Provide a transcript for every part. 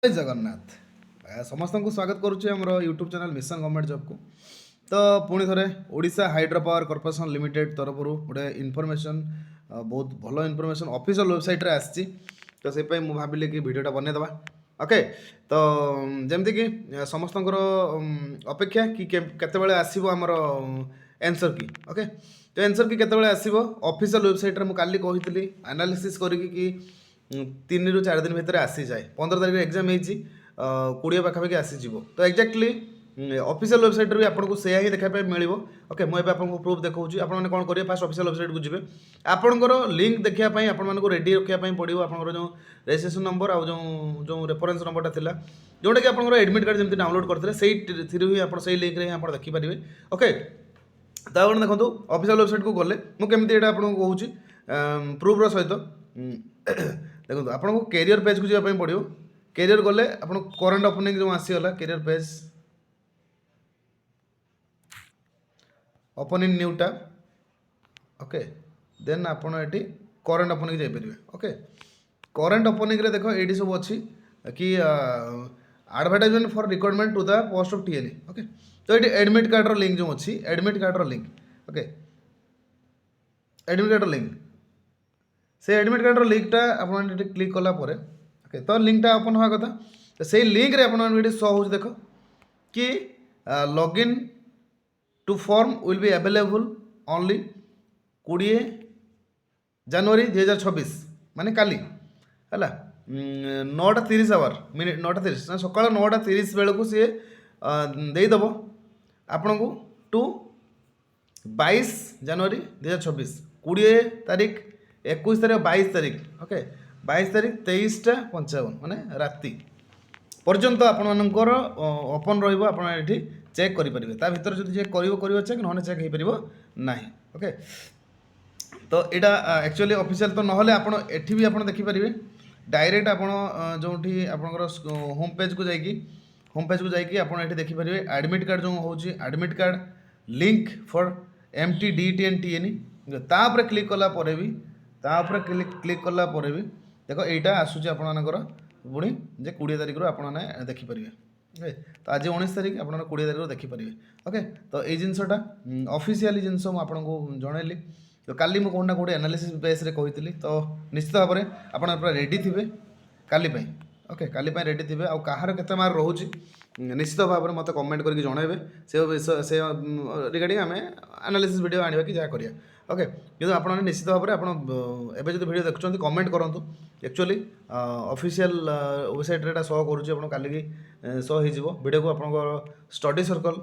जय जगन्नाथ समस्त को स्वागत करुच्चे आम YouTube channel mission government job को। तो पुणी थे Odisha hydro power corporation limited तरफ गोटे इनफॉरमेशन बहुत भल इनफॉरमेशन ऑफिशियल वेबसाइट रे आसी। तो से मुझे भाविली कि वीडियोटा बनईदे। ओके तो जमती कि समस्त अपेक्षा कि केतबेले आसीबो हमर आंसर की। ओके तो आंसर की केतबेले आसीबो ऑफिशियल वेबसाइट रे मु काली कहितली एनालिसिस करिकि कि 3 ରୁ 4 दिन भितर आसी जाए। 15 तारिख एग्जाम होती 20 पाखापाखि आसीज। तो एक्जाक्टली ऑफिशियल वेबसाइट भी आपको से ही देखा मिल। ओके मुझे आपको प्रूफ देखा आपने कौन करेंगे फास्ट ऑफिशियल वेबसाइट को जी आपंकर लिंक देखापी आपको रेडी रखापी पड़ो आप जो रजिस्ट्रेशन नंबर आ जो रेफरेन्स नंबरटा था जोटा कि आप एडमिट कार्ड जमी डाउनलोड करते से ही आप लिंक में आप देखिपारे। ओके तो आप देखो ऑफिशियल वेबसाइट को गले मुझे आपको कहूँ प्रूफ्र सहित देखो आपको कैरियर पेज को जावाई पड़ो। कैरियर गले आप करेन्ट ओपनिंग जो आसीगला career page open in new tab. Okay then आपड़ ये करेन्ट ओपनिंग जापर। ओके करेन्ट ओपनिंग रे देखो ये सब अच्छी कि advertisement for requirement to the post of TLE. Okay तो ये एडमिट कार्ड लिंक जो अच्छी admit card link. Okay admit card link से एडमिट कार्ड लिंकटा आप क्लिक कला पर ओके तो लिंकटा ओपन हवा कथा। तो से लिंक रे आप शो हो देख कि login to form will be available only 20 January 2026 माने काली है 9:30 आवर मिनिट 9:30 ना सकाल 9:30 बेलू सी देदेव आपण को टू 22 जनवरी 2026 20 तारीख 21 तारीख 22 तारीख। ओके 22 तारीख 23:55 माने राति पर्यंत आपर ओपन रही चेक करेंगे। ता भर जो चेक कर चेक ना चेक हो पार ना। ओके तो यहाँ एक्चुअली ऑफिशियल तो ना एठी भी आप देखिपारे डायरेक्ट आप जो आपंकर होम पेज को जाकि आप देखिपारे एडमिट कार्ड जो हूँ admit card link for MT DT and TNE तापर क्लिक कला भी क्लिक कला भी देखो यहाँ आसूँ आपर पुणी जे 20 तारिख आप देखिपारे। ओके तो आज 19 तारिख आप 20 तारिख देखिपारे। ओके तो ये जिनसटा ऑफिशियली जिनस मुझे जनइली। तो काली मुझे कौन ना कौटे एनालिसिस बेस कही तो निश्चित भाव में आप रेडी थे काली। ओके काली रेडी थे आ कहार केते मार्क रोचे निश्चित भाव में मत कमेंट करके जनइबे से रिगार्डिंग आम एनालिसिस वीडियो आने कि जहाँ करिया। ओके किंतु आप निश्चित भाव में आप जो वीडियो देखुं कमेंट करूँ एक्चुअली ऑफिशियल वेबसाइट रे शो करुँच आप काली शो हो वीडियो को आप स्टडी सर्कल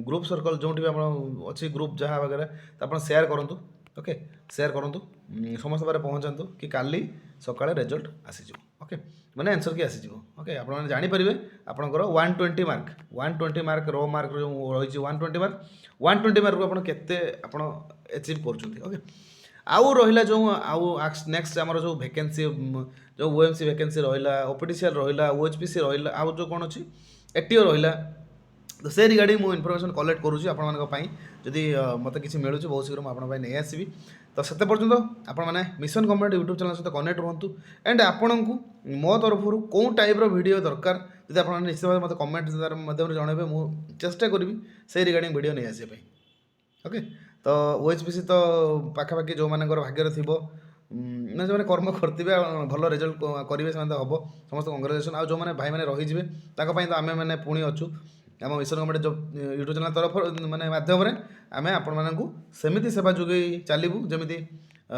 ग्रुप सर्कल जो भी आप अच्छी ग्रुप जहाँ वगैरह तो आप सेयार करूँ। ओके सेयार करूँ समस्त बारे पहुँचातु कि काली सकाଳେ रिजल्ट आसीज। ओके मैंने आंसर की आसीज। ओके आप जानीपारे आपंकर 120 मार्क रो मार्क जो रही 120 मार्क 120 मार्क को आपते एचिव कर। ओके आउ रहा जो आउ नेक्स्ट आमर जो वैकेंसी जो ओएमसी वैकेंसी रहा ओपीडीसीएल रहा ओएचपीसी रहा आउ जो कौन अच्छी एटीओ रहा तो से रिगार्डिंग मु इनफॉरमेशन कलेक्ट करुँची आपंपाई जदि मत कि मिलूँ बहुत शीघ्र मुझे नहीं आसबि। तो से पर्यटन आप मिशन गवर्नमेंट यूट्यूब चैनल सहित कनेक्ट रुहतु एंड आपण को मो तरफ कौन टाइप वीडियो दरकार जब आप निश्चित भाव मत कमेंट माध्यम जनइबे मुझे चेष्टा करी से रिगार्डिंग वीडियो नहीं आसपा। ओके तो ओएचपीसी तो पाखापाखि जो मान भाग्य थी जो कर्म करते भल रिजल्ट करेंगे से हम समस्त कंग्रेचुलेसन आ जो मैंने भाई मैंने रहीजे तो आम मैंने पुणी अच्छू आम मिशन गवर्नमेंट जो यूट्यूब चैनल तरफ माने माध्यम आम आपण सेमती सेवा जोगे चलू जमी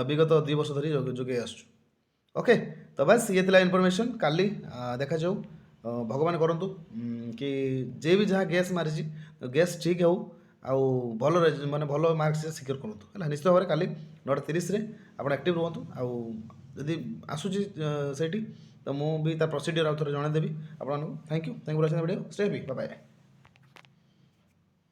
विगत 2 वर्ष धरी जोगे आसु। ओके तो बस ये थी इनफॉरमेशन काली देखा जाऊ भगवान करंतु कि जे भी जहाँ गैस मारी गैस ठीक हो आउ भल माने भल मार्क्स सिक्योर करूँ है निश्चित भाव में काली 9:30 आप एक्टिव रुहतु आदि आसूची से तो मुझे प्रोसीडियर आउ थे जनईदेवी आपको। Thank you for watching the video stay happy bye bye.